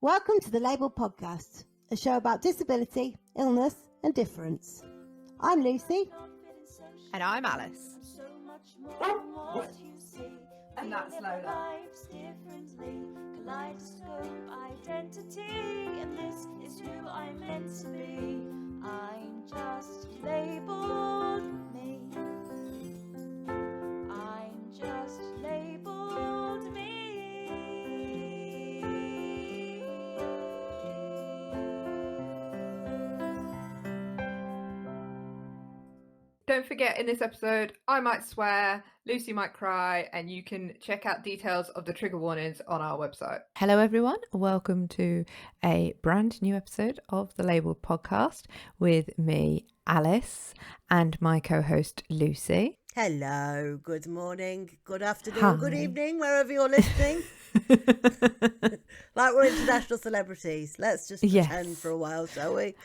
Welcome to the lABLEd podcast, a show about disability, illness and difference. I'm Lucy. And I'm Alice. And that's Lola. Kaleidoscope identity, and this is who I'm meant to be. I'm just labelled me. I'm just labelled me. Don't forget, in this episode, I might swear, Lucy might cry, and you can check out details of the trigger warnings on our website. Hello everyone, welcome to a brand new episode of the lABLEd podcast with me, Alice, and my co-host Lucy. Hello, good morning, good afternoon, Hi. Good evening, wherever you're listening. Like we're international celebrities. Let's just pretend for a while, shall we?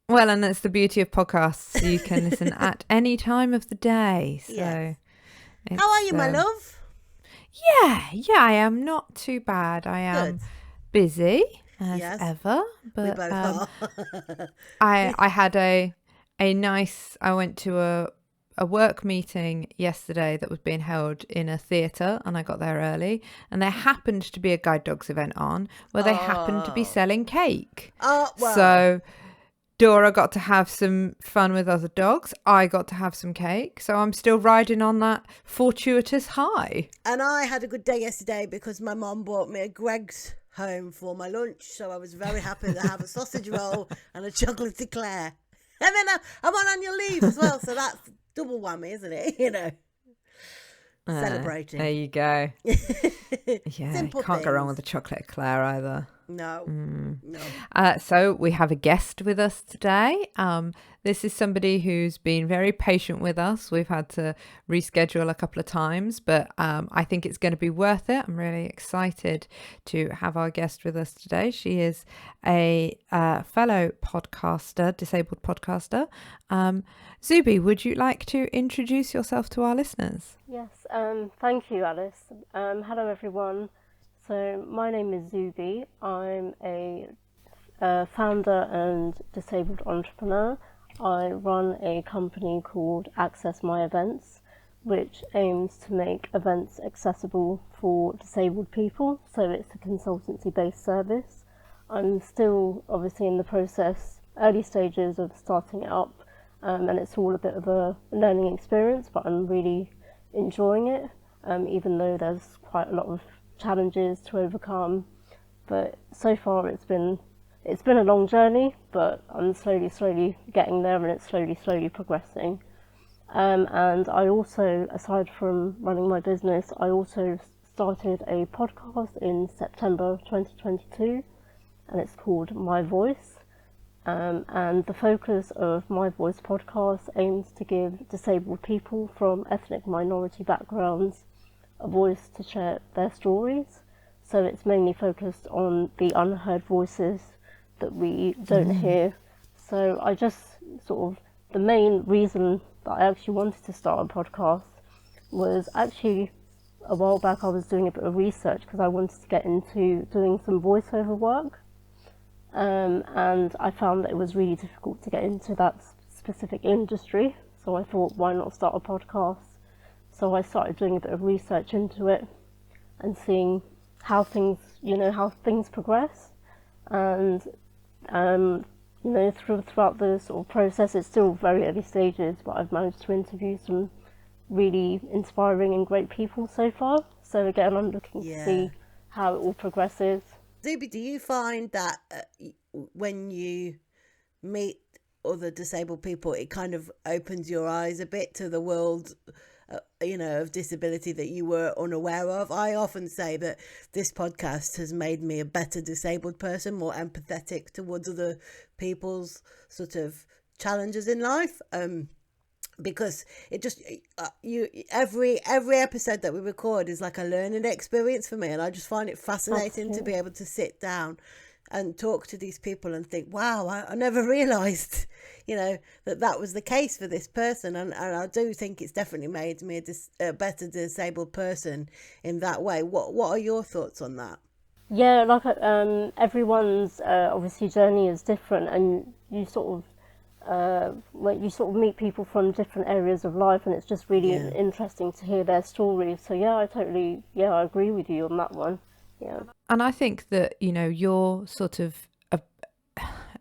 Well, and that's the beauty of podcasts. You can listen at any time of the day. So, Yes. How are you, my love? Yeah, I am not too bad. I am Good. busy as Yes. ever, We but both are. I had a nice. I went to a work meeting yesterday that was being held in a theatre, and I got there early, and there happened to be a guide dogs event on where they happened to be selling cake. Oh, well. So Dora got to have some fun with other dogs. I got to have some cake. So I'm still riding on that fortuitous high. And I had a good day yesterday because my mum bought me a Greggs home for my lunch. So I was very happy to have a sausage roll and a chocolate eclair. And then I'm on annual leave as well. So that's double whammy, isn't it? You know, celebrating. There you go. Yeah, Simple can't go wrong things. with a chocolate eclair either. No. So we have a guest with us today. This is somebody who's been very patient with us. We've had to reschedule a couple of times, but I think it's going to be worth it. I'm really excited to have our guest with us today. She is a fellow podcaster, disabled podcaster. Zubee, would you like to introduce yourself to our listeners? Yes, thank you, Alice. Hello, everyone. So my name is Zubee. I'm a founder and disabled entrepreneur. I run a company called Access My Events, which aims to make events accessible for disabled people. So it's a consultancy-based service. I'm still obviously in the process, early stages of starting it up, and it's all a bit of a learning experience, but I'm really enjoying it, even though there's quite a lot of challenges to overcome. But so far it's been a long journey, but I'm slowly getting there, and it's slowly progressing. And I also, aside from running my business, I also started a podcast in September 2022, and it's called My Voice. And the focus of My Voice podcast aims to give disabled people from ethnic minority backgrounds a voice to share their stories. So it's mainly focused on the unheard voices that we don't hear. So I just the main reason that I actually wanted to start a podcast was actually a while back I was doing a bit of research because I wanted to get into doing some voiceover work. And I found that it was really difficult to get into that specific industry. So I thought, why not start a podcast? So I started doing a bit of research into it and seeing how things progress. And, throughout the sort of process, it's still very early stages, but I've managed to interview some really inspiring and great people so far. So again, I'm looking to see how it all progresses. Zubee, do you find that when you meet other disabled people, it kind of opens your eyes a bit to the world, of disability that you were unaware of? I often say that this podcast has made me a better disabled person, more empathetic towards other people's sort of challenges in life. Because it just every episode that we record is like a learning experience for me, and I just find it fascinating to be able to sit down and talk to these people and think, wow, I never realised, that was the case for this person. And I do think it's definitely made me a better disabled person in that way. What are your thoughts on that? Yeah, like everyone's obviously journey is different, and you sort of when you sort of meet people from different areas of life, and it's just really Yeah. interesting to hear their stories. So yeah, I agree with you on that one. Yeah. And I think that, you know, you're sort of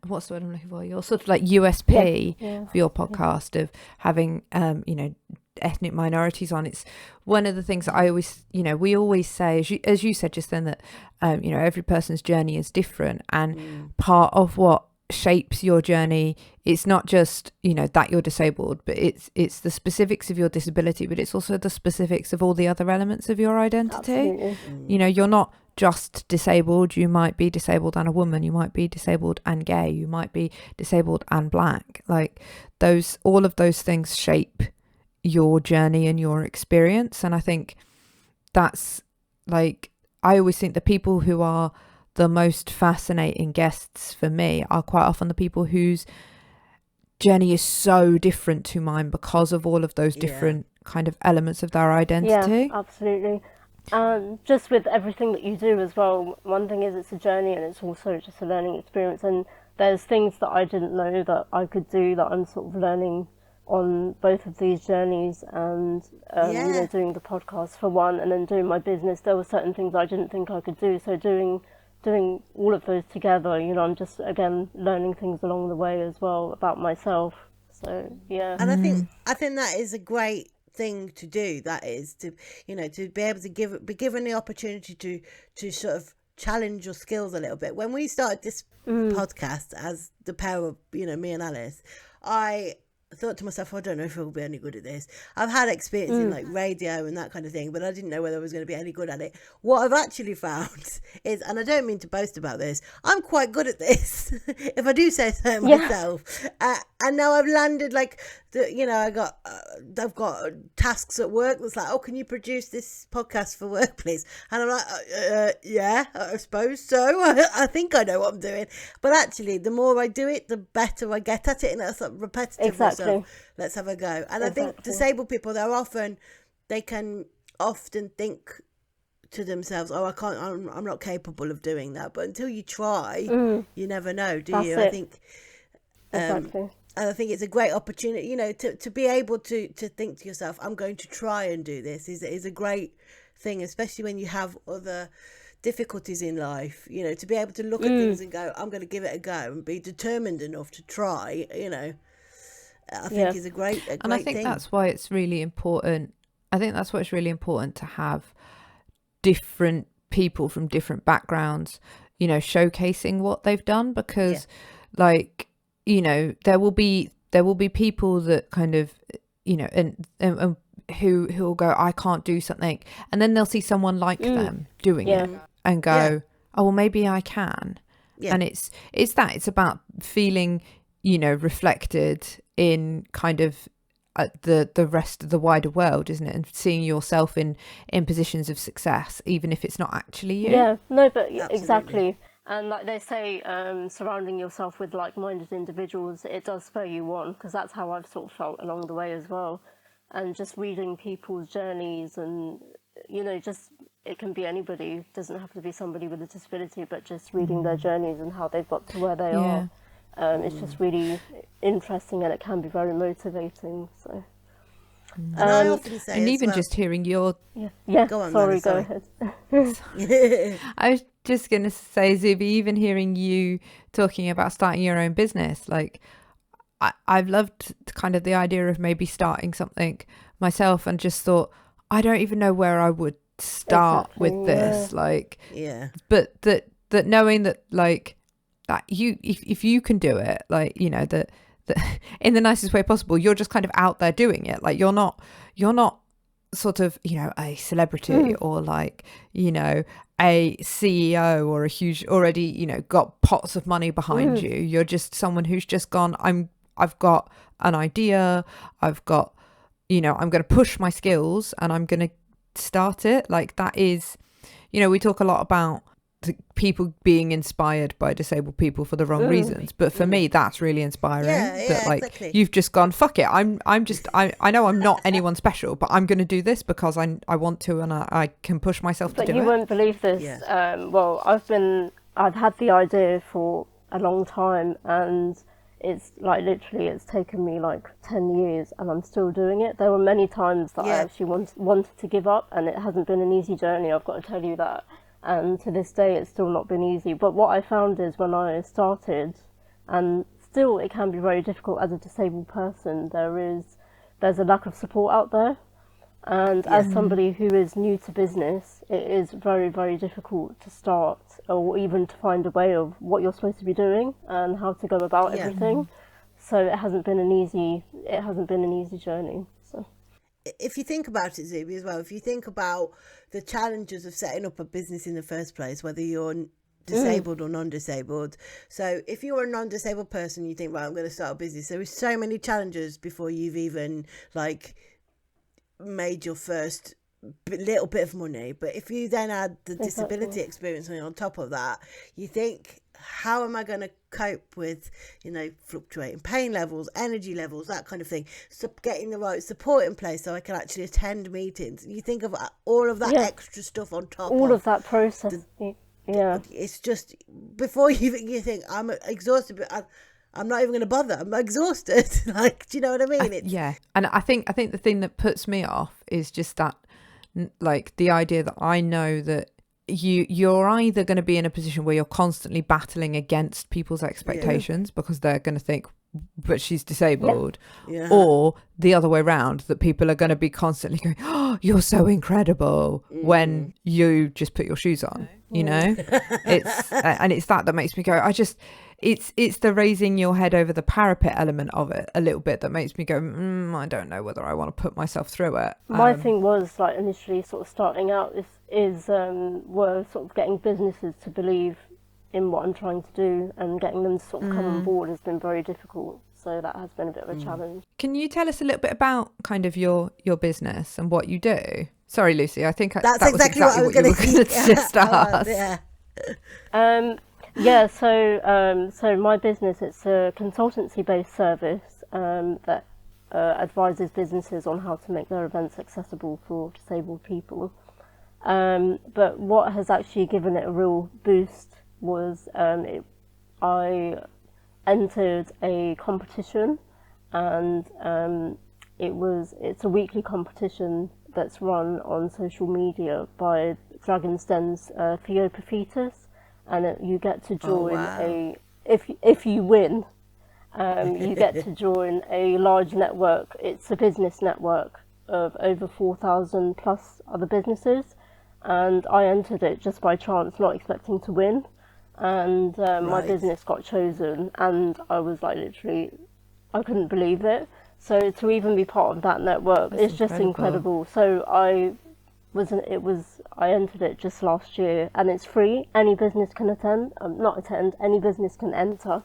what's the word I'm looking for? You're sort of like USP Yeah. for your podcast of having, you know, ethnic minorities on. It's one of the things that I always, you know, we always say, as you said just then, that, you know, every person's journey is different, and part of what shapes your journey, it's not just, you know, that you're disabled, but it's the specifics of your disability, but it's also the specifics of all the other elements of your identity. Absolutely. You know, you're not just disabled. You might be disabled and a woman, you might be disabled and gay, you might be disabled and black. Like those, all of those things shape your journey and your experience. And I think that's, like, I always think the people who are the most fascinating guests for me are quite often the people whose journey is so different to mine because of all of those different kind of elements of their identity. Yeah, absolutely. And just with everything that you do as well, one thing is it's a journey, and it's also just a learning experience. And there's things that I didn't know that I could do that I'm sort of learning on both of these journeys. And you know, doing the podcast for one, and then doing my business, there were certain things I didn't think I could do. So doing all of those together, you know, I'm just again learning things along the way as well about myself. So yeah. And I think that is a great thing to do. That is to, you know, to be able to be given the opportunity to sort of challenge your skills a little bit. When we started this podcast as the pair of, you know, me and Alice, I thought to myself, I don't know if I'll be any good at this. I've had experience in like radio and that kind of thing, but I didn't know whether I was going to be any good at it. What I've actually found is, and I don't mean to boast about this, I'm quite good at this, if I do say so myself. And now I've landed like, you know, I've got tasks at work that's like, oh, can you produce this podcast for work, please? And I'm like, yeah, I suppose so. I think I know what I'm doing. But actually, the more I do it, the better I get at it. And that's like repetitive. Exactly. So let's have a go. And I think disabled people, they can often think to themselves, oh, I'm not capable of doing that. But until you try, you never know, do you? I think exactly. And I think it's a great opportunity, you know, to be able to think to yourself, I'm going to try and do this is a great thing, especially when you have other difficulties in life, you know, to be able to look at things and go, I'm going to give it a go, and be determined enough to try, you know, I think is a great thing. And I think that's why it's really important. I think that's why it's really important to have different people from different backgrounds, you know, showcasing what they've done, because like, you know, there will be people that kind of, you know, and who will go, I can't do something, and then they'll see someone like them doing it and go, oh, well, maybe I can. And it's about feeling, you know, reflected in kind of the rest of the wider world, isn't it? And seeing yourself in positions of success, even if it's not actually you. Yeah, no, but exactly. And like they say, surrounding yourself with like-minded individuals, it does spur you on, because that's how I've sort of felt along the way as well. And just reading people's journeys, and, you know, just, it can be anybody. It doesn't have to be somebody with a disability, but just reading their journeys and how they've got to where they are. It's just really interesting, and it can be very motivating. So. And I often say, and even just hearing your Go on, sorry, go ahead. I was just gonna say, Zubee, even hearing you talking about starting your own business, like I've loved kind of the idea of maybe starting something myself, and just thought, I don't even know where I would start with this, like, but that knowing that, like, that you, if you can do it, like, you know, that in the nicest way possible, you're just kind of out there doing it. Like, you're not sort of, you know, a celebrity or like, you know, a CEO or a huge, already, you know, got pots of money behind you. You're just someone who's just gone, I've got an idea, I've got, you know, I'm going to push my skills and I'm going to start it. Like, that is, you know, we talk a lot about people being inspired by disabled people for the wrong reasons. But for me, that's really inspiring. That like exactly. you've just gone, fuck it. I know I'm not anyone special, but I'm going to do this because I want to, and I can push myself to But do you it. won't believe this. Well, I've had the idea for a long time, and it's like literally it's taken me like 10 years and I'm still doing it. There were many times that I actually wanted to give up, and it hasn't been an easy journey, I've got to tell you that. And to this day it's still not been easy. But what I found is when I started, and still it can be very difficult as a disabled person, there's a lack of support out there. And as somebody who is new to business, it is very, very difficult to start or even to find a way of what you're supposed to be doing and how to go about everything. So it hasn't been an easy journey. So if you think about it, Zubee, as well, if you think about the challenges of setting up a business in the first place, whether you're disabled or non-disabled. So if you're a non-disabled person, you think, right, I'm going to start a business. There is so many challenges before you've even like made your first little bit of money. But if you then add the disability experience on top of that, you think, how am I going to cope with, fluctuating pain levels, energy levels, that kind of thing? So getting the right support in place so I can actually attend meetings. You think of all of that extra stuff on top. All of that process. It's just, before you think, I'm exhausted, but I'm not even going to bother. I'm exhausted. Like, do you know what I mean? And I think the thing that puts me off is just that, like, the idea that I know that you're either going to be in a position where you're constantly battling against people's expectations because they're going to think, but she's disabled, or the other way around, that people are going to be constantly going, oh, you're so incredible, when you just put your shoes on, it's and it's that makes me go, it's the raising your head over the parapet element of it a little bit that makes me go, I don't know whether I want to put myself through it. My thing was, like, initially sort of starting out were sort of getting businesses to believe in what I'm trying to do, and getting them to sort of come on board has been very difficult. So that has been a bit of a challenge. Can you tell us a little bit about kind of your business and what you do? Sorry, Lucy, I think that was exactly what I was going to just ask. So my business, it's a consultancy-based service that advises businesses on how to make their events accessible for disabled people. But what has actually given it a real boost was I entered a competition, and it's a weekly competition that's run on social media by Dragon's Den's Theo Paphitis, and you get to join if you win, you get to join a large network. It's a business network of over 4,000 plus other businesses, and I entered it just by chance, not expecting to win, and my business got chosen, and I was like, literally, I couldn't believe it. So to even be part of that network, it's just incredible. So I entered it just last year, and it's free. Any business can any business can enter,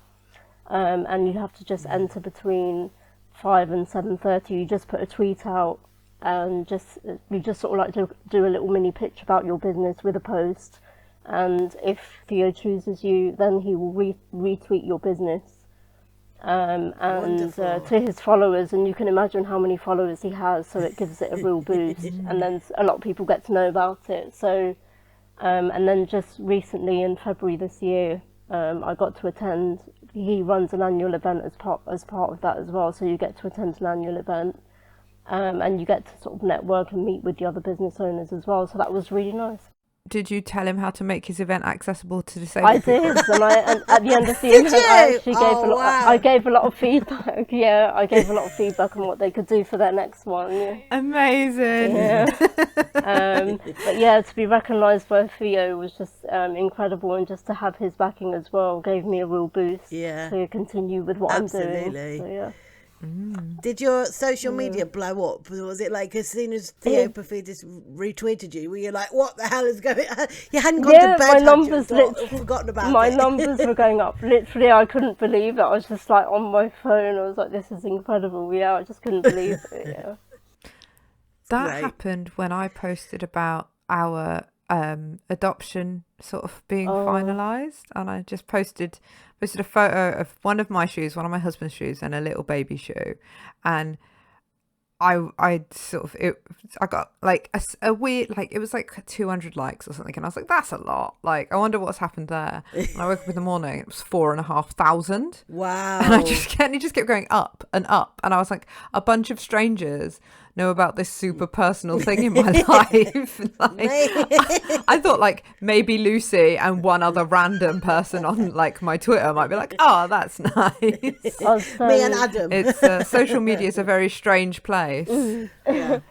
and you have to just enter between 5 and 7:30. You just put a tweet out, and you just sort of like do a little mini pitch about your business with a post, and if Theo chooses you, then he will retweet your business and to his followers, and you can imagine how many followers he has, so it gives it a real boost. And then a lot of people get to know about it. So and then just recently in February this year, I got to attend. He runs an annual event as part of that as well, so you get to attend an annual event, and you get to sort of network and meet with the other business owners as well, so that was really nice. Did you tell him how to make his event accessible to disabled people? I did, and at the end of the event, I actually gave a lot of feedback. Yeah, I gave a lot of feedback on what they could do for their next one. Yeah. Amazing. Yeah. But yeah, to be recognised by Theo was just incredible, and just to have his backing as well gave me a real boost to continue with what I'm doing. So, yeah. Did your social media blow up? Was it like as soon as Theo Paphitis retweeted you, were you like, what the hell is going on? You hadn't gone to bed, my numbers forgotten about my it. numbers were going up. Literally, I couldn't believe it. I was just like on my phone. I was like, this is incredible. Yeah, I just couldn't believe it. Yeah. That happened when I posted about our adoption sort of being Oh. finalized, and I just posted a photo of one of my shoes, one of my husband's shoes, and a little baby shoe, and I sort of I got like a weird, like it was like 200 likes or something, and I was like, that's a lot. Like, I wonder what's happened there. And I woke up in the morning, it was 4,500. Wow. And it just kept going up and up, and I was like, a bunch of strangers know about this super personal thing in my life. Like, I thought like maybe Lucy and one other random person on like my Twitter might be like, oh, that's nice. Me and Adam. It's social media is a very strange place. Yeah.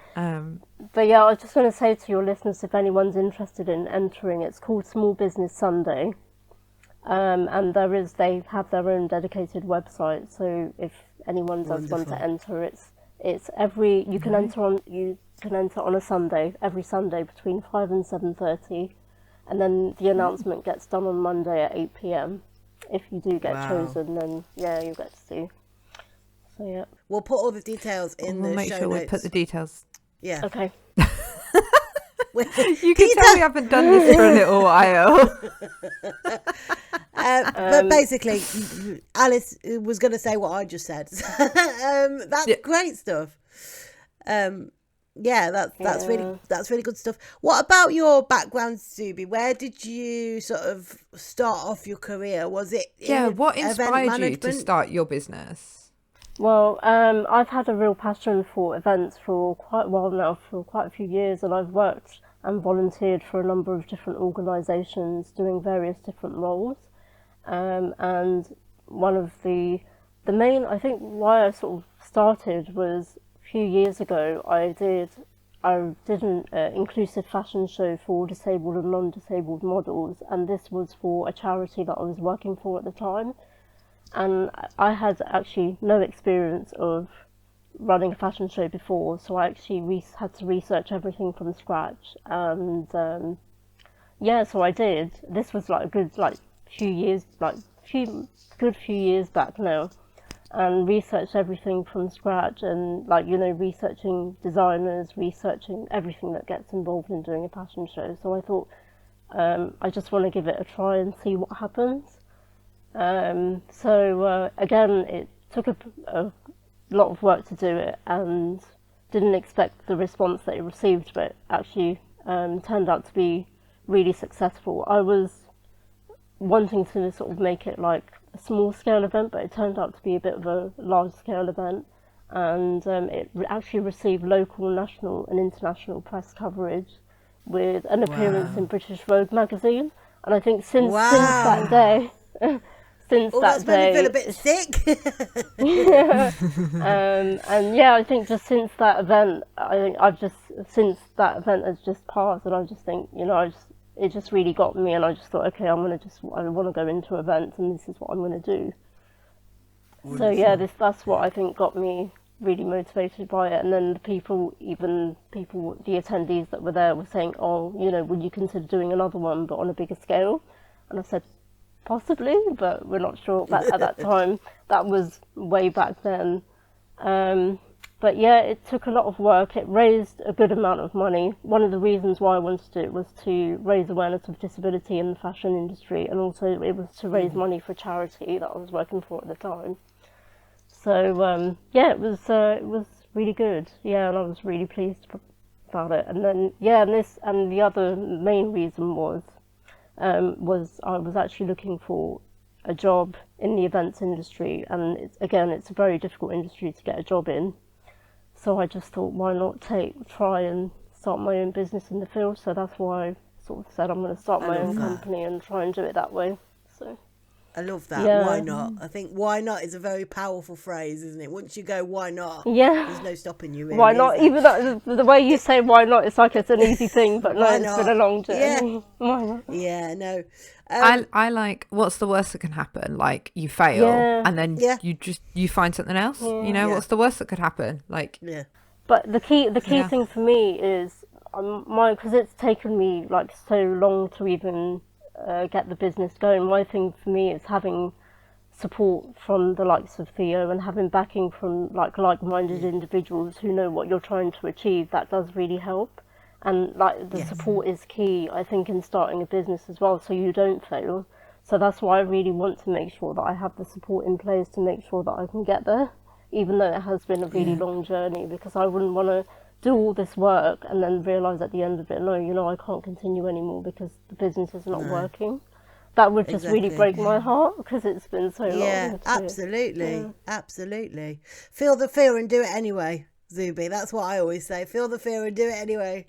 But yeah, I just want to say to your listeners, if anyone's interested in entering, it's called Small Business Sunday, and they have their own dedicated website. So if anyone does want to enter, it's you can enter on a Sunday, every Sunday between 5 and 7:30, and then the announcement gets done on Monday at 8 p.m. If you do get chosen, then yeah, you get to see. So yeah, We'll put all the details in We'll the make show sure we notes. put the details. Yeah. okay. You can tell we haven't done this for a little while. But basically, Alice was going to say what I just said. That's great stuff. That's really good stuff. What about your background, Zubee? Where did you sort of start off your career? Was it What event inspired you to management? start your business? Well, I've had a real passion for events for quite a while now, for quite a few years, and I've worked and volunteered for a number of different organisations doing various different roles. And one of the main, I think, why I sort of started was a few years ago. I did an inclusive fashion show for disabled and non-disabled models, and this was for a charity that I was working for at the time. And I had actually no experience of running a fashion show before, so I actually had to research everything from scratch. And so I did. This was like a good few years back now, and researched everything from scratch, and researching designers, researching everything that gets involved in doing a fashion show. So I thought I just want to give it a try and see what happens. Again, it took a lot of work to do it, and didn't expect the response that it received, but actually turned out to be really successful. I was wanting to sort of make it like a small scale event, but it turned out to be a bit of a large scale event, and it actually received local, national and international press coverage, with an appearance in British Vogue magazine. And I think since that day that's made me feel a bit sick. And yeah, I think just since that event, since that event has just passed, and I just think, it just really got me, and I just thought, okay, I want to go into events, and this is what I'm going to do. Wonderful. So yeah, that's what I think got me really motivated by it. And then the attendees that were there were saying, oh, would you consider doing another one, but on a bigger scale? And I said, possibly, but we're not sure. But at that time, that was way back then. But yeah, it took a lot of work. It raised a good amount of money. One of the reasons why I wanted to do it was to raise awareness of disability in the fashion industry, and also it was to raise money for a charity that I was working for at the time. So it was really good. Yeah, and I was really pleased about it. And then and the other main reason was I was actually looking for a job in the events industry, and it's a very difficult industry to get a job in. So I just thought, why not try and start my own business in the field? So that's why I sort of said I'm going to start my own company and try and do it that way. So I love that. Yeah. Why not? I think why not is a very powerful phrase, isn't it? Once you go, why not? Yeah. There's no stopping you. Really, why not? Even the way you say why not, it's like it's an easy thing, but no, Why it's not? been a long journey. Yeah. Why not? Yeah, no. I like, what's the worst that can happen? Like, you fail, and then you find something else. What's the worst that could happen? Like, yeah. But the key thing for me is because it's taken me like so long to even get the business going. My thing for me is having support from the likes of Theo, and having backing from like-minded individuals who know what you're trying to achieve. That does really help. And like the Yes. support is key, I think, in starting a business as well, so you don't fail. So that's why I really want to make sure that I have the support in place to make sure that I can get there, even though it has been a really Yeah. long journey, because I wouldn't want to do all this work and then realise at the end of it, no, you know, I can't continue anymore because the business is not No. working. That would just really Exactly. break my heart because it's been so Yeah, long. absolutely. Absolutely. Feel the fear and do it anyway, Zubee. That's what I always say. Feel the fear and do it anyway.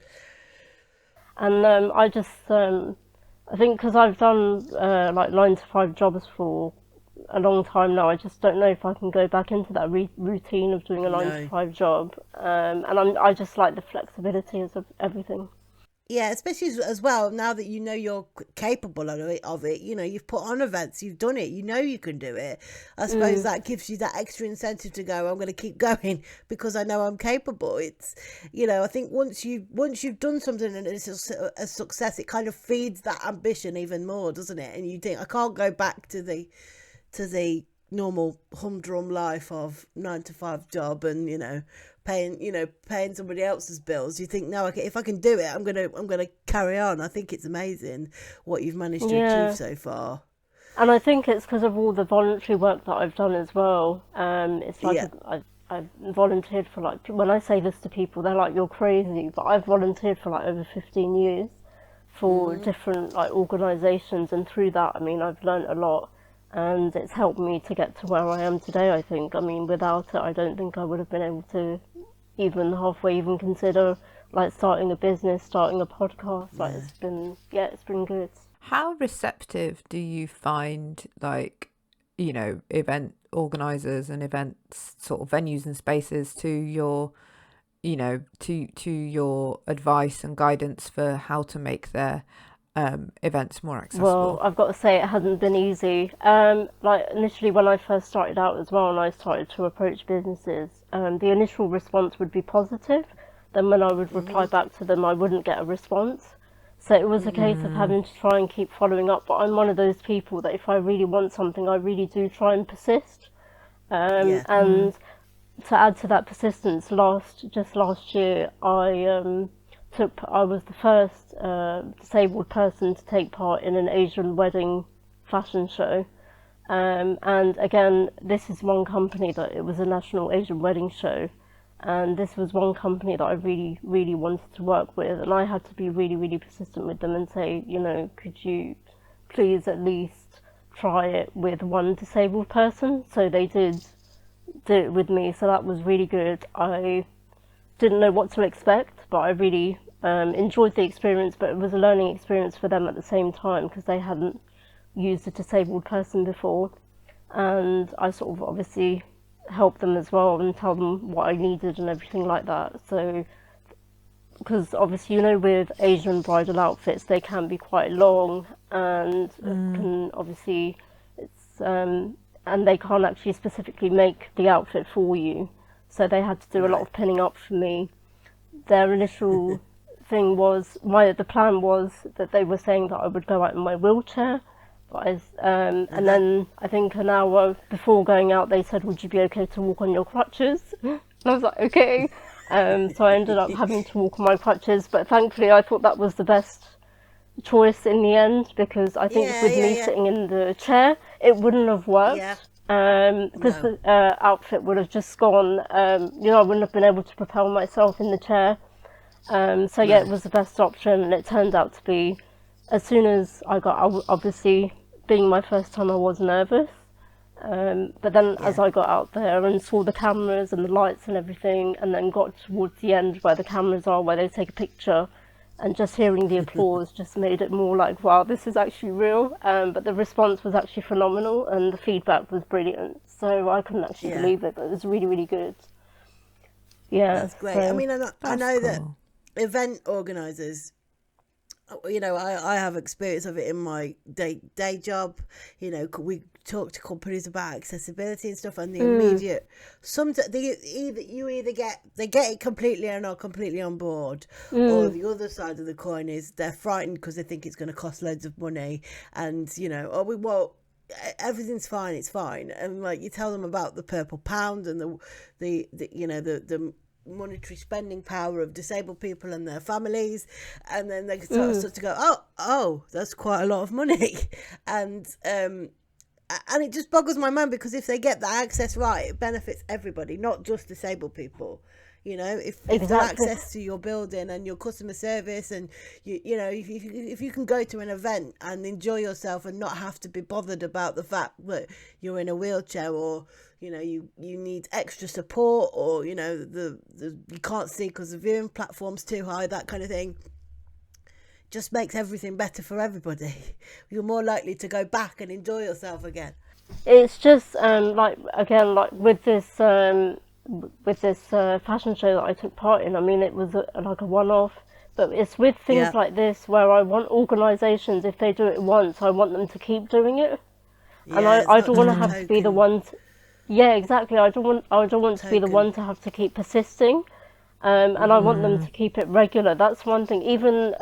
And I think because I've done like 9 to 5 jobs for a long time now, I just don't know if I can go back into that routine of doing a 9 to 5 job. And I just like the flexibility of everything. Yeah, especially as well now that you know you're capable of it. You know, you've put on events, you've done it, you know you can do it. I suppose that gives you that extra incentive to go, I'm going to keep going because I know I'm capable. It's, you know, I think once you've done something and it's a success, it kind of feeds that ambition even more, doesn't it? And you think, I can't go back to the normal humdrum life of 9 to 5 job and, you know, paying somebody else's bills. You think, no, if I can do it, I'm gonna carry on. I think it's amazing what you've managed to achieve so far. And I think it's because of all the voluntary work that I've done as well. It's like I've volunteered for, like, when I say this to people, they're like, you're crazy, but I've volunteered for like over 15 years for different like organisations, and through that, I mean, I've learnt a lot. And it's helped me to get to where I am today, I think. I mean, without it, I don't think I would have been able to even halfway even consider like starting a business, starting a podcast. Like it's been good. How receptive do you find, like, you know, event organisers and events, sort of venues and spaces, to your, you know, to your advice and guidance for how to make their events more accessible? Well, I've got to say it hasn't been easy. Like initially when I first started out as well, and I started to approach businesses, the initial response would be positive. Then when I would reply back to them, I wouldn't get a response. So it was a case of having to try and keep following up. But I'm one of those people that if I really want something, I really do try and persist. And to add to that persistence, last year, I was the first disabled person to take part in an Asian wedding fashion show. And again, this is one company that it was a national Asian wedding show. And this was one company that I really, really wanted to work with. And I had to be really, really persistent with them and say, you know, could you please at least try it with one disabled person? So they did do it with me. So that was really good. I didn't know what to expect, but I really enjoyed the experience, but it was a learning experience for them at the same time because they hadn't used a disabled person before. And I sort of obviously help them as well and tell them what I needed and everything like that. So, because obviously, you know, with Asian bridal outfits, they can be quite long and can obviously, it's, and they can't actually specifically make the outfit for you. So they had to do a lot of pinning up for me. Their initial thing was, the plan was that they were saying that I would go out in my wheelchair. But and then I think an hour before going out, they said, would you be okay to walk on your crutches? And I was like, okay. So I ended up having to walk on my crutches, but thankfully I thought that was the best choice in the end, because I think me sitting in the chair, it wouldn't have worked. Because the outfit would have just gone, you know, I wouldn't have been able to propel myself in the chair. So it was the best option, and it turned out to be, as soon as I got out, obviously being my first time, I was nervous. But then as I got out there and saw the cameras and the lights and everything, and then got towards the end where the cameras are, where they take a picture, and just hearing the applause just made it more like, wow, this is actually real. But the response was actually phenomenal, and the feedback was brilliant. So I couldn't actually believe it, but it was really, really good. Yeah, that's great. I mean, I know that event organisers, you know, I have experience of it in my day job. You know, we talk to companies about accessibility and stuff, and the immediate, they get it completely and are completely on board, or the other side of the coin is they're frightened because they think it's going to cost loads of money, and you know, oh, we won't. Everything's fine, it's fine, and like you tell them about the purple pound and the you know the monetary spending power of disabled people and their families, and then they start to go, oh, that's quite a lot of money, and it just boggles my mind, because if they get the access right, it benefits everybody, not just disabled people. You know, if there's access to your building and your customer service, and you know, if you can go to an event and enjoy yourself and not have to be bothered about the fact that you're in a wheelchair, or you know, you need extra support, or you know, the you can't see because the viewing platform's too high, that kind of thing, just makes everything better for everybody. You're more likely to go back and enjoy yourself again. It's just like with this fashion show that I took part in. I mean, it was like a one-off, but it's with things like this where I want organisations, if they do it once, I want them to keep doing it, and I don't want to have to be the one. Yeah, exactly. I don't want to be the one to have to keep persisting, and I want them to keep it regular. That's one thing. Even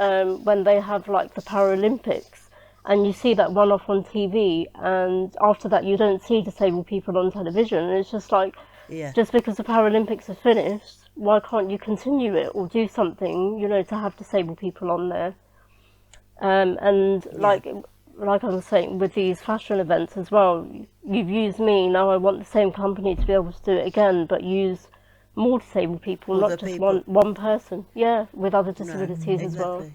when they have like the Paralympics, and you see that one-off on TV, and after that you don't see disabled people on television, and it's just like, just because the Paralympics are finished, why can't you continue it or do something, you know, to have disabled people on there? Like I was saying, with these fashion events as well, you've used me, now I want the same company to be able to do it again, but use more disabled people, not just one person, with other disabilities as well.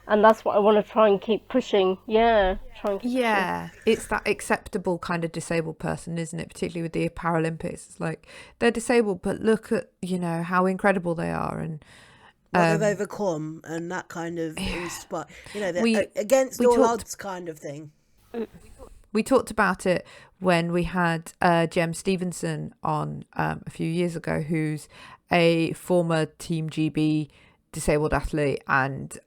And that's what I want to try and keep pushing. It's that acceptable kind of disabled person, isn't it? Particularly with the Paralympics. It's like, they're disabled, but look at, you know, how incredible they are, and what they've overcome, and that kind of inspire, you know, against all odds kind of thing. We talked about it when we had Jem Stevenson on a few years ago, who's a former Team GB disabled athlete and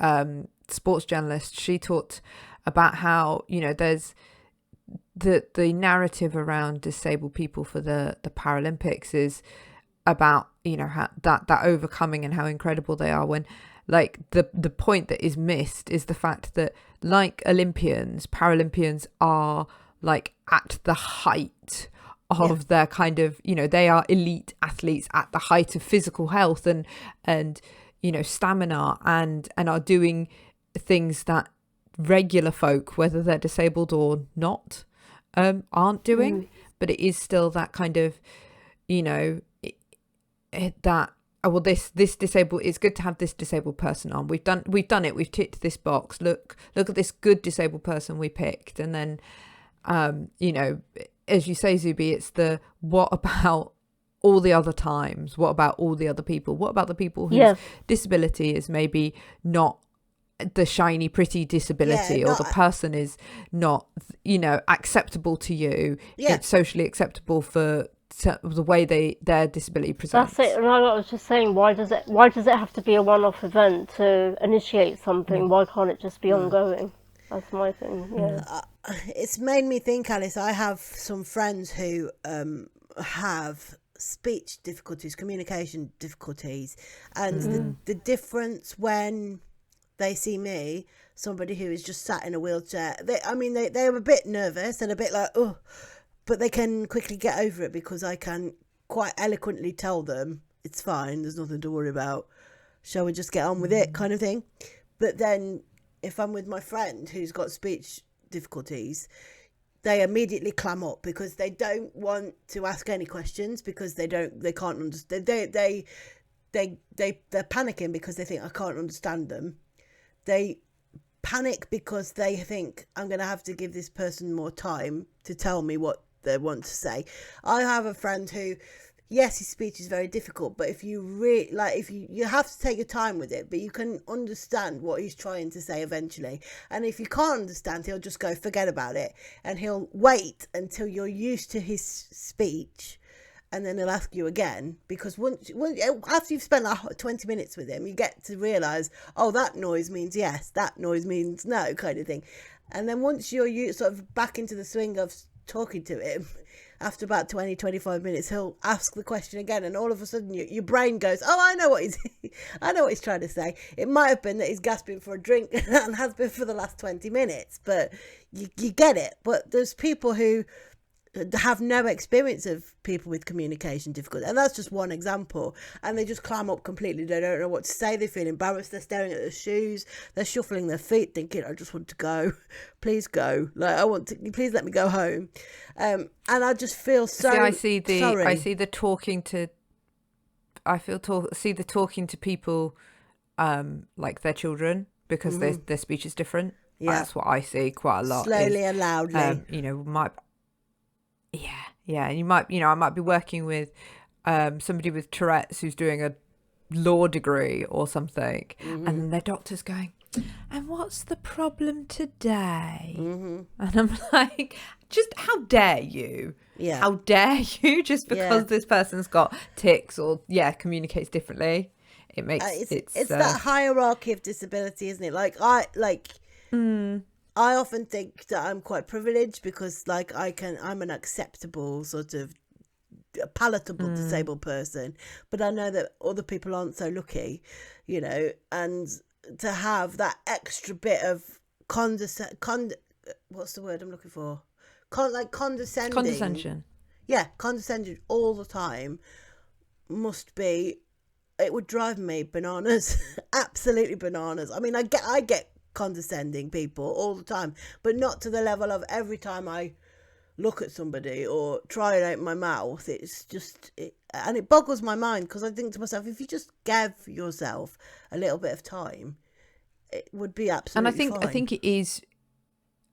sports journalist. She talked about how, you know, there's the narrative around disabled people for the Paralympics is about, you know, how that overcoming and how incredible they are, when like the point that is missed is the fact that, like Olympians, Paralympians are like at the height of their kind of, you know, they are elite athletes at the height of physical health and you know, stamina, and are doing things that regular folk, whether they're disabled or not, aren't doing. But it is still that kind of, you know, that this disabled, it's good to have this disabled person on. We've done it, we've ticked this box, look at this good disabled person we picked. And then you know, as you say, Zubee, it's the what about all the other times, what about all the other people, what about the people whose disability is maybe not the shiny pretty disability, or the person is not, you know, acceptable to you, it's socially acceptable for the way their disability presents. That's it. And I was just saying, why does it have to be a one-off event to initiate something? Why can't it just be ongoing? That's my thing. It's made me think, Alice, I have some friends who have speech difficulties, communication difficulties, and the difference when they see me, somebody who is just sat in a wheelchair, they're a bit nervous and a bit like, oh, but they can quickly get over it, because I can quite eloquently tell them it's fine, there's nothing to worry about, shall we just get on with it, kind of thing. But then if I'm with my friend who's got speech difficulties, they immediately clam up, because they don't want to ask any questions, because they can't understand. They're panicking because they think I can't understand them. They panic because they think I'm going to have to give this person more time to tell me what they want to say. I have a friend who, yes, his speech is very difficult, but if you really you have to take your time with it, but you can understand what he's trying to say eventually. And if you can't understand, he'll just go, forget about it, and he'll wait until you're used to his speech, and then he'll ask you again, because once after you've spent like 20 minutes with him, you get to realise, oh, that noise means yes, that noise means no, kind of thing. And then once you're sort of back into the swing of talking to him, after about 20-25 minutes, he'll ask the question again, and all of a sudden your brain goes, oh, I know what he's trying to say. It might have been that he's gasping for a drink and has been for the last 20 minutes, but you get it. But there's people who have no experience of people with communication difficulty, and that's just one example, and they just clam up completely. They don't know what to say, they feel embarrassed, they're staring at their shoes, they're shuffling their feet thinking, I just want to go, please go, like I want to, please let me go home. And I just feel so see the talking to people like their children, because their speech is different. That's what I see quite a lot, slowly and loudly. And I might be working with somebody with Tourette's who's doing a law degree or something, and then their doctor's going, and what's the problem today? And I'm like, just how dare you? How dare you? Just because this person's got tics or communicates differently, it makes it's that hierarchy of disability, isn't it? I often think that I'm quite privileged because I'm an acceptable sort of palatable disabled person, but I know that other people aren't so lucky, and to have that extra bit of what's the word I'm looking for? Condescension. Yeah, condescension all the time it would drive me bananas. Absolutely bananas. I mean, I get condescending people all the time, but not to the level of every time I look at somebody or try and open my mouth, it's just and it boggles my mind, because I think to myself, if you just gave yourself a little bit of time, it would be absolutely fine.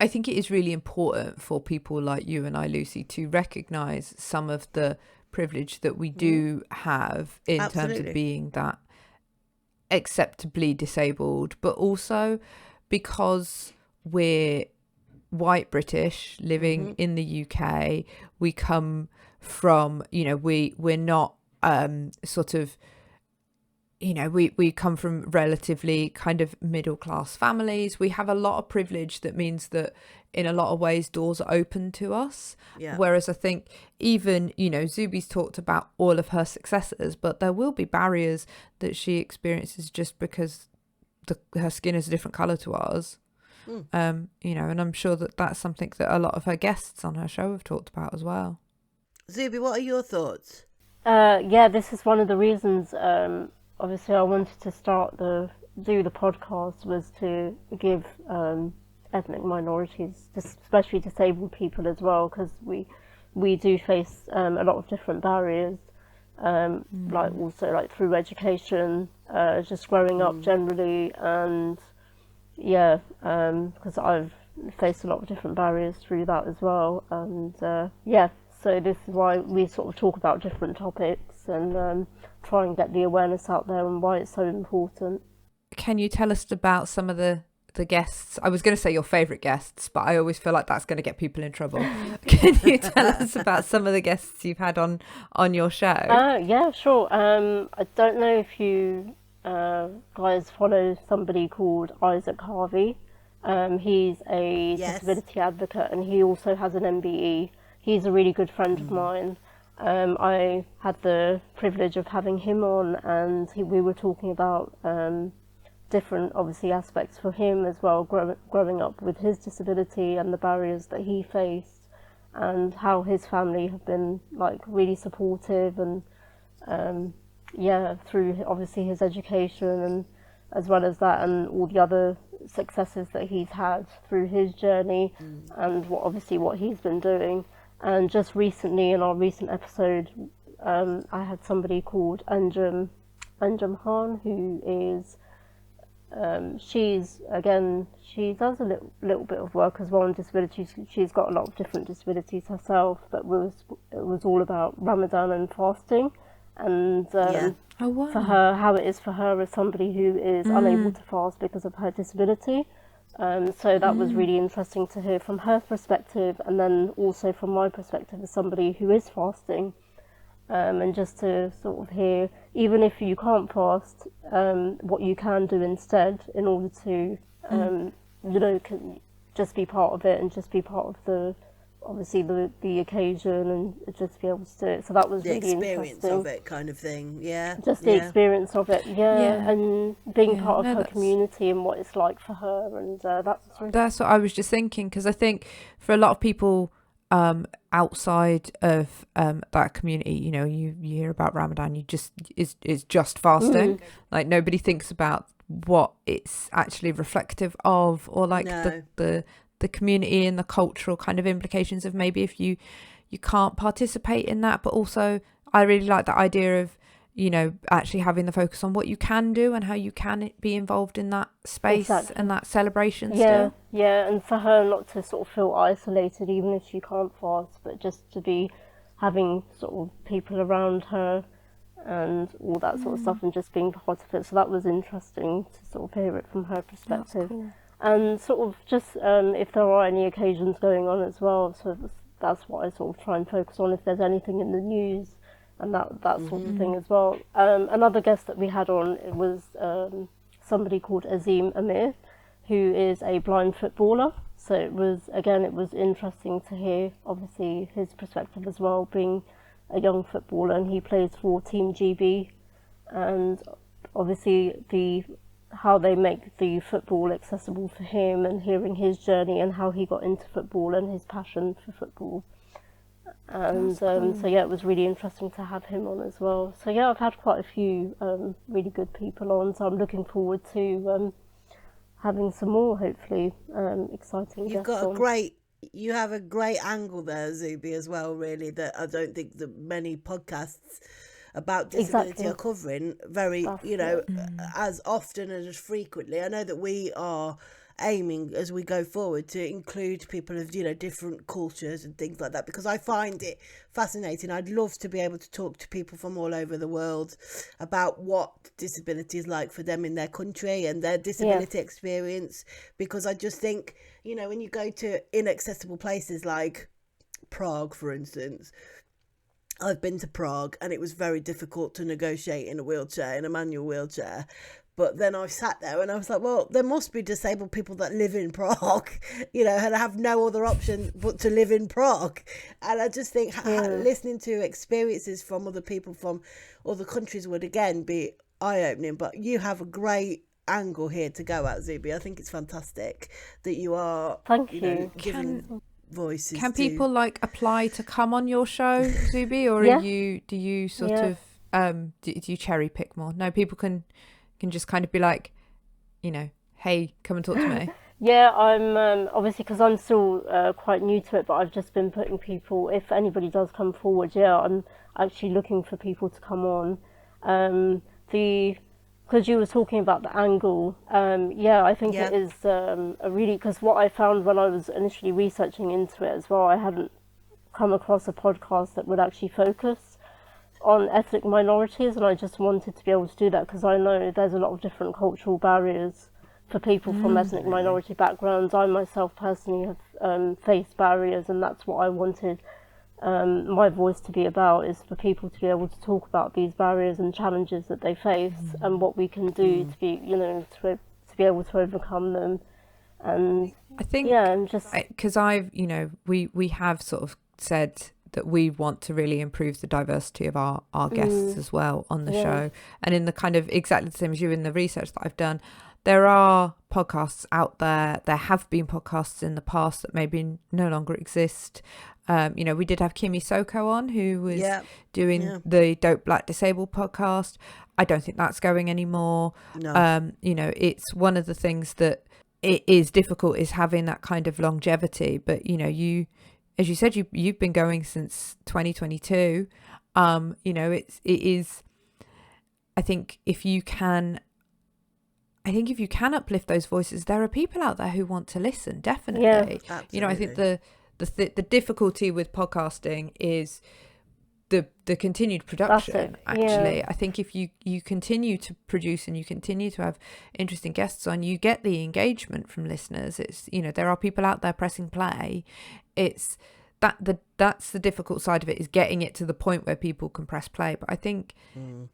I think it is really important for people like you and I, Lucy, to recognise some of the privilege that we do have in terms of being that acceptably disabled, but also because we're white British living in the UK, we come from, we're not sort of, we come from relatively kind of middle class families. We have a lot of privilege that means that in a lot of ways doors are open to us. Whereas I think even, Zubee's talked about all of her successes, but there will be barriers that she experiences just because her skin is a different colour to ours. And I'm sure that that's something that a lot of her guests on her show have talked about as well. Zubee, what are your thoughts? This is one of the reasons, obviously I wanted to do the podcast, was to give ethnic minorities, especially disabled people as well, because we do face a lot of different barriers, like through education, just growing up generally, and because I've faced a lot of different barriers through that as well, and so this is why we sort of talk about different topics and try and get the awareness out there and why it's so important. Can you tell us about some of the guests? I was going to say your favourite guests, but I always feel like that's going to get people in trouble. Can you tell us about some of the guests you've had on your show? Yeah, sure. I don't know if you guys follow somebody called Isaac Harvey. He's a disability advocate, and he also has an MBE. He's a really good friend of mine. I had the privilege of having him on, and we were talking about different, obviously, aspects for him as well, growing up with his disability and the barriers that he faced, and how his family have been really supportive, and through obviously his education, and as well as that, and all the other successes that he's had through his journey, and what he's been doing. And just recently, in our recent episode, I had somebody called Anjum Khan, who is she does a little bit of work as well on disabilities. She's got a lot of different disabilities herself, but it was all about Ramadan and fasting, and for her, how it is for her as somebody who is unable to fast because of her disability. So that was really interesting to hear from her perspective, and then also from my perspective as somebody who is fasting, and just to sort of hear, even if you can't fast, what you can do instead in order to, just be part of it, and just be part of the occasion, and just be able to do it. So that was the really experience interesting. of it, kind of thing. Just the experience of it, and being part of her community and what it's like for her, and that's what I was just thinking, because I think for a lot of people, outside of that community. You know, you hear about Ramadan, it's just fasting. Like nobody thinks about what it's actually reflective of, or like the community and the cultural kind of implications of maybe if you can't participate in that. But also I really like the idea of, you know, actually having the focus on what you can do and how you can be involved in that space and that celebration still. Yeah, and for her not to sort of feel isolated even if she can't fast, but just to be having sort of people around her and all that sort of stuff and just being part of it. So that was interesting to sort of hear it from her perspective. Cool. And sort of just if there are any occasions going on as well, so that's what I sort of try and focus on, if there's anything in the news and that sort of thing as well. Another guest that we had on was somebody called Azim Amir, who is a blind footballer. So it was interesting to hear, obviously, his perspective as well, being a young footballer, and he plays for Team GB, and obviously how they make the football accessible for him, and hearing his journey and how he got into football and his passion for football. And so yeah, it was really interesting to have him on as well. So yeah, I've had quite a few really good people on, so I'm looking forward to having some more, hopefully, exciting guests on. You have a great angle there, Zubee, as well, really, that I don't think that many podcasts about disability are covering very, as often and as frequently. I know that we are aiming as we go forward to include people of different cultures and things like that, because I find it fascinating. I'd love to be able to talk to people from all over the world about what disability is like for them in their country and their disability experience, because I just think when you go to inaccessible places like Prague, for instance, I've been to Prague and it was very difficult to negotiate in a manual wheelchair. But then I sat there and I was like, well, there must be disabled people that live in Prague, and have no other option but to live in Prague. And I just think listening to experiences from other people from other countries would, again, be eye-opening. But you have a great angle here to go at, Zubee. I think it's fantastic that you are giving voices. Can people like apply to come on your show, Zubee? Or do you sort of, do you cherry pick more? No, people can just kind of be like, hey, come and talk to me. Yeah, I'm obviously, because I'm still quite new to it, but I've just been putting people, if anybody does come forward, I'm actually looking for people to come on. Because you were talking about the angle, I think it is a really, because what I found when I was initially researching into it as well, I hadn't come across a podcast that would actually focus on ethnic minorities, and I just wanted to be able to do that because I know there's a lot of different cultural barriers for people from ethnic minority backgrounds. I myself personally have faced barriers, and that's what I wanted my voice to be about, is for people to be able to talk about these barriers and challenges that they face and what we can do to be, to be able to overcome them. And I think, and just because we have sort of said that we want to really improve the diversity of our guests as well on the show. And in the kind of exactly the same as you, in the research that I've done, there are podcasts out there. There have been podcasts in the past that maybe no longer exist. We did have Kimi Soko on, who was doing the Dope Black Disabled podcast. I don't think that's going anymore. No. It's one of the things that it is difficult, is having that kind of longevity. But, as you said, you've been going since 2022. It is, I think if you can uplift those voices, there are people out there who want to listen, definitely. Yeah, absolutely. I think the difficulty with podcasting is the continued production, actually. I think if you continue to produce and you continue to have interesting guests on, you get the engagement from listeners. It's, there are people out there pressing play. It's that's the difficult side of it, is getting it to the point where people can press play. But I think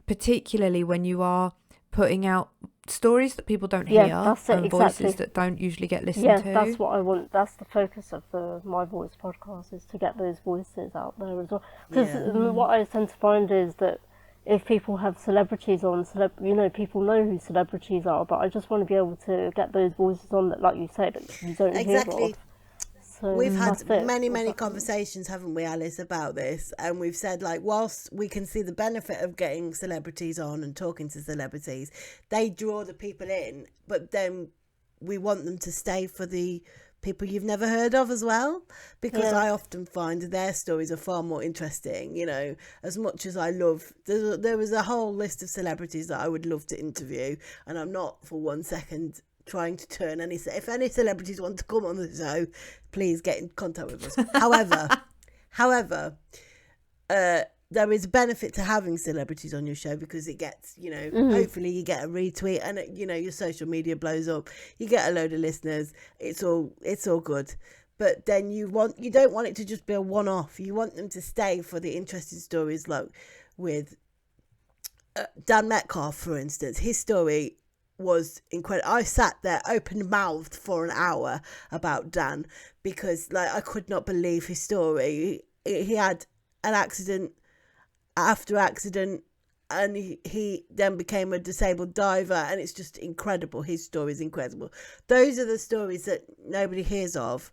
particularly when you are putting out stories that people don't hear, and voices that don't usually get listened to. Yeah, that's what I want. That's the focus of the My Voice podcast, is to get those voices out there as well. Because what I tend to find is that if people have celebrities on, people know who celebrities are, but I just want to be able to get those voices on that, like you say, that you don't hear of. So We've had that's it. many What's happening. conversations, haven't we, Alice, about this? And we've said, like, whilst we can see the benefit of getting celebrities on and talking to celebrities, they draw the people in, but then we want them to stay for the people you've never heard of as well, because I often find their stories are far more interesting. You know, as much as I love, there was a whole list of celebrities that I would love to interview, and I'm not for 1 second trying to turn any. If any celebrities want to come on the show, please get in contact with us. However, there is benefit to having celebrities on your show, because it gets, you know, hopefully you get a retweet, and you know, your social media blows up, you get a load of listeners, it's all good. But then you don't want it to just be a one-off. You want them to stay for the interesting stories, like with Dan Metcalf, for instance. His story was incredible. I sat there open-mouthed for an hour about Dan, because like I could not believe his story. He had an accident after accident, and he then became a disabled diver, and it's just incredible. His story is incredible. Those are the stories that nobody hears of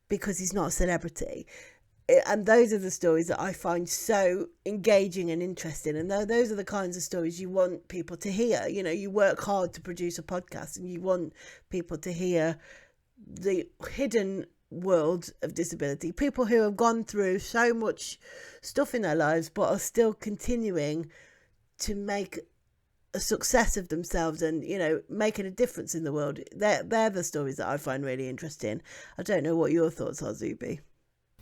because he's not a celebrity. And those are the stories that I find so engaging and interesting. And those are the kinds of stories you want people to hear. You know, you work hard to produce a podcast, and you want people to hear the hidden world of disability. People who have gone through so much stuff in their lives, but are still continuing to make a success of themselves and, you know, making a difference in the world. They're the stories that I find really interesting. I don't know what your thoughts are, Zubee.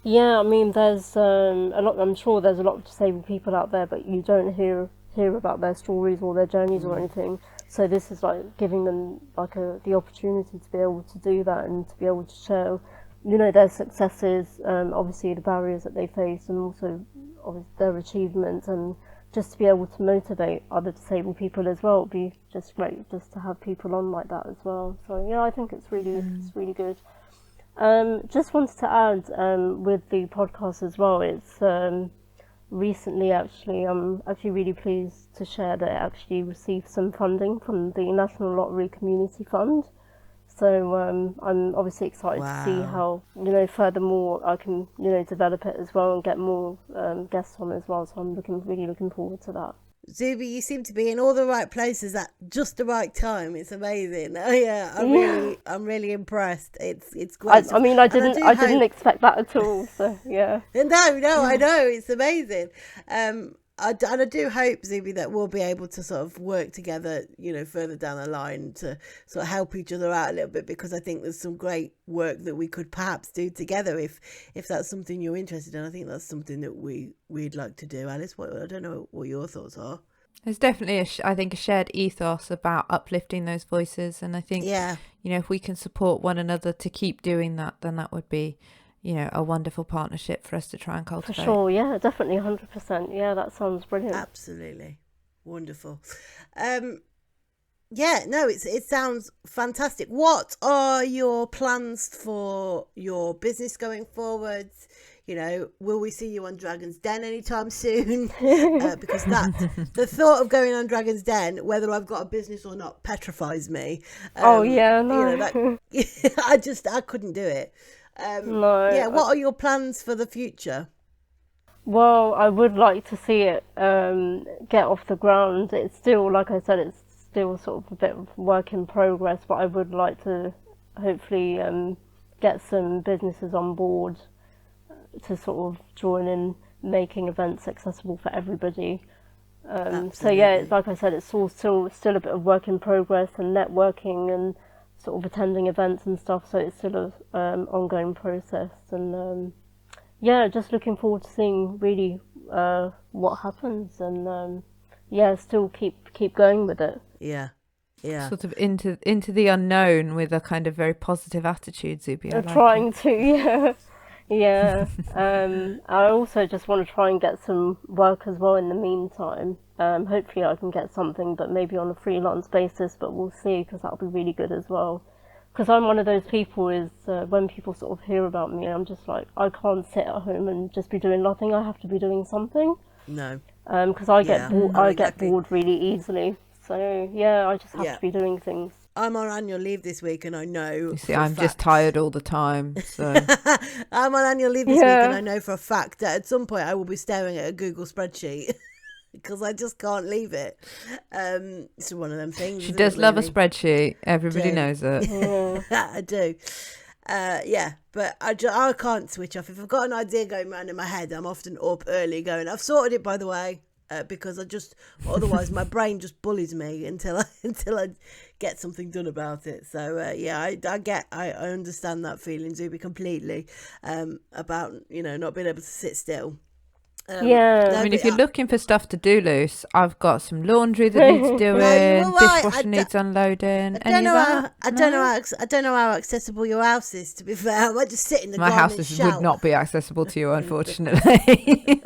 Yeah, I mean, there's a lot. I'm sure there's a lot of disabled people out there, but you don't hear about their stories or their journeys or anything. So this is like giving them like the opportunity to be able to do that and to be able to share, you know, their successes, obviously the barriers that they face, and also obviously their achievements, and just to be able to motivate other disabled people as well. It'd be just great just to have people on like that as well. So yeah, I think it's really good. Just wanted to add with the podcast as well, it's recently actually, I'm actually really pleased to share that it actually received some funding from the National Lottery Community Fund. So I'm obviously excited to see how, you know, furthermore I can, you know, develop it as well and get more guests on as well. So I'm really looking forward to that. Zubee, you seem to be in all the right places at just the right time. It's amazing. Oh yeah, I'm really impressed. It's great. I mean, I didn't expect that at all. So yeah. No, I know, it's amazing. I do hope, Zubee, that we'll be able to sort of work together, you know, further down the line to sort of help each other out a little bit, because I think there's some great work that we could perhaps do together if that's something you're interested in. I think that's something that we'd like to do. Alice, I don't know what your thoughts are. There's definitely I think a shared ethos about uplifting those voices, and I think you know, if we can support one another to keep doing that, then that would be, you know, a wonderful partnership for us to try and cultivate. For sure, yeah, definitely 100%. Yeah, that sounds brilliant. Absolutely. Wonderful. Yeah, no, it sounds fantastic. What are your plans for your business going forward? You know, will we see you on Dragon's Den anytime soon? Because the thought of going on Dragon's Den, whether I've got a business or not, petrifies me. No. You know, I couldn't do it. No. Yeah, what are your plans for the future? Well, I would like to see it get off the ground. It's still, like I said, it's still sort of a bit of work in progress, but I would like to hopefully get some businesses on board to sort of join in making events accessible for everybody. So yeah, like I said, it's all still a bit of work in progress and networking and sort of attending events and stuff, so it's still an ongoing process, and yeah, just looking forward to seeing really what happens, and yeah, still keep going with it. Yeah. Sort of into the unknown with a kind of very positive attitude, Zubee. Trying to, yeah. Yeah. I also just want to try and get some work as well in the meantime. Hopefully I can get something, but maybe on a freelance basis, but we'll see, because that'll be really good as well. Because I'm one of those people when people sort of hear about me, I'm just like, I can't sit at home and just be doing nothing. I have to be doing something. No. Because I get bored really easily. So yeah, I just have to be doing things. I'm on annual leave this week, and I know. You see, I'm just tired all the time. So I'm on annual leave this week, and I know for a fact that at some point I will be staring at a Google spreadsheet because I just can't leave it. It's one of them things. She does love a spreadsheet. Everybody knows it. I do. Yeah, but I can't switch off. If I've got an idea going around in my head, I'm often up early going, I've sorted it, by the way, because otherwise my brain just bullies me until I get something done about it. So I understand that feeling, Zubee, completely, about not being able to sit still. I mean, if you're looking for stuff to do, Luce, I've got some laundry that needs doing, dishwasher needs unloading. I don't know how accessible your house is. To be fair, I might just sit in the garden. My house would not be accessible to you, unfortunately.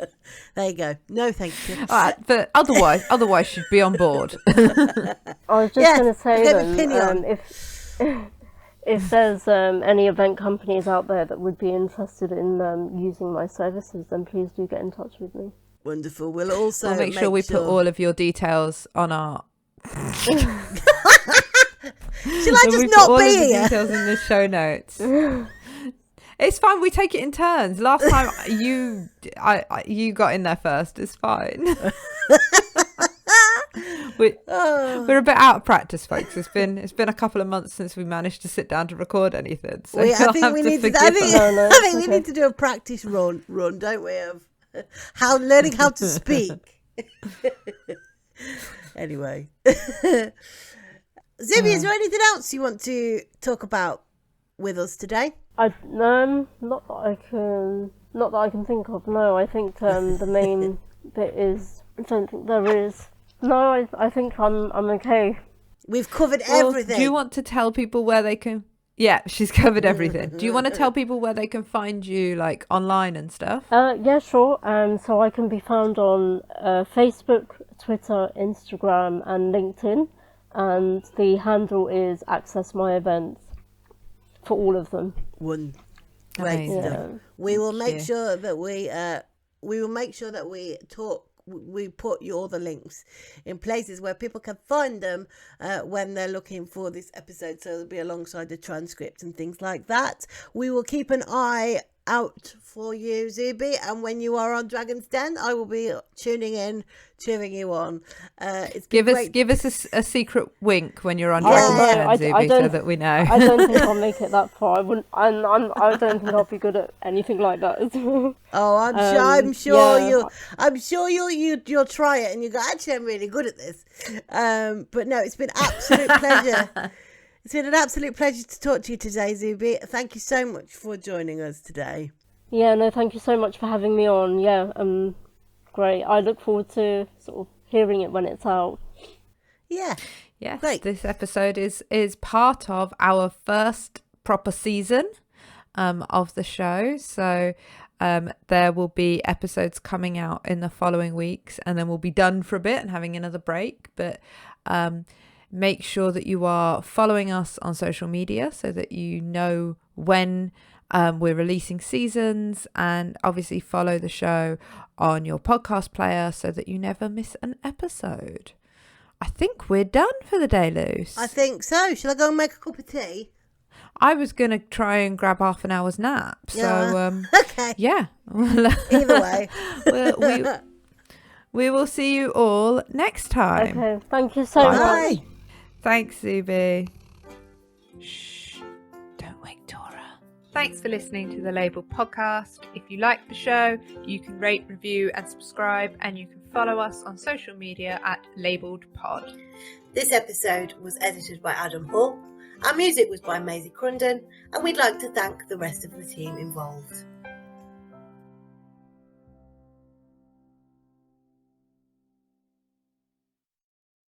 There you go. No, thank you. All right, but otherwise, she'd be on board. I was just going to say then, if there's any event companies out there that would be interested in using my services, then please do get in touch with me. Wonderful. We'll also make sure we put all of your details on our. Shall I just not be here? Details in the show notes. It's fine. We take it in turns. Last time you got in there first. It's fine. We're a bit out of practice, folks. It's been a couple of months since we managed to sit down to record anything. So I think we need to do a practice run, don't we? Of learning how to speak. Anyway, Zubee, is there anything else you want to talk about with us today? Not that I can think of. No, I think the main bit is. I don't think there is. No, I think I'm okay. We've covered everything. Do you want to tell people where they can? Yeah, she's covered everything. Do you want to tell people where they can find you, like online and stuff? Yeah, sure. So I can be found on Facebook, Twitter, Instagram, and LinkedIn, and the handle is Access My Events for all of them. Great stuff. We will make sure that we put all the links in places where people can find them when they're looking for this episode, so it'll be alongside the transcript and things like that. We will keep an eye out for you, Zubee, and when you are on Dragon's Den, I will be tuning in, cheering you on. Give us a secret wink when you're on Dragon's Den, Zubee, so that we know. I don't think I'll make it that far. I don't think I'll be good at anything like that. I'm sure you'll try it and you go, actually, I'm really good at this. But no, it's been an absolute pleasure. It's been an absolute pleasure to talk to you today, Zubee. Thank you so much for joining us today. Yeah, no, thank you so much for having me on. Yeah, great. I look forward to sort of hearing it when it's out. Yeah. Yes, great. This episode is part of our first proper season of the show. So there will be episodes coming out in the following weeks, and then we'll be done for a bit and having another break. But make sure that you are following us on social media so that you know when we're releasing seasons, and obviously follow the show on your podcast player so that you never miss an episode. I think we're done for the day, Luce. I think so. Shall I go and make a cup of tea? I was going to try and grab half an hour's nap. So, okay. Yeah. Either way. We will see you all next time. Okay. Thank you so much. Thanks, Zubee. Shh. Don't wake Dora. Thanks for listening to the lABLEd podcast. If you like the show, you can rate, review and subscribe, and you can follow us on social media at lABLEdPod. This episode was edited by Adam Hall. Our music was by Maisie Crunden, and we'd like to thank the rest of the team involved.